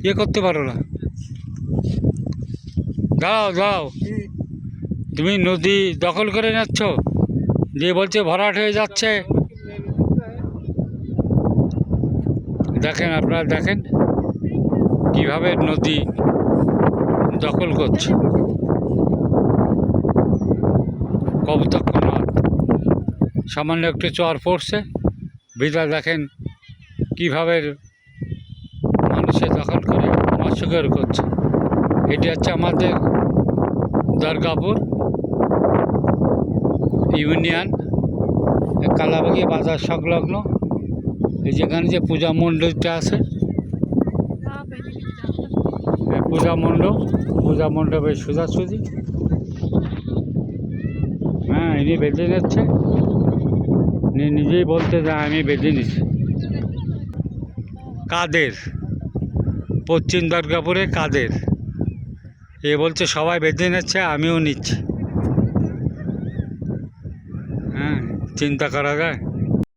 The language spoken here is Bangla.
ইয়ে করতে পারো না। দাও দাও, তুমি নদী দখল করে নিচ্ছ, দিয়ে বলছে ভরাট হয়ে যাচ্ছে। দেখেন, আপনারা দেখেন কিভাবে নদী দখল করছে। কপোতাক্ষ নদ সামান্য একটু চর পড়ছে, বিদা দেখেন কিভাবে মানুষে দখল করে মৎস্যকর করছে। এটি হচ্ছে আমাদের দুর্গাপুর ইউনিয়ন কালাবাগি বাজার সংলগ্ন। এই যেখানে যে পূজা মণ্ডপটা আছে, পূজা মণ্ডপের সোজাসুজি। হ্যাঁ, ইনি বেঁধে নিচ্ছে, নিজেই বলতে যে আমি বেঁধে নিচ্ছি। কাদের, পশ্চিম দুর্গাপুরে কাদের, এ বলছে সবাই বেঁধে নিচ্ছে, আমিও নিচ্ছি। হ্যাঁ, চিন্তা করা যায়।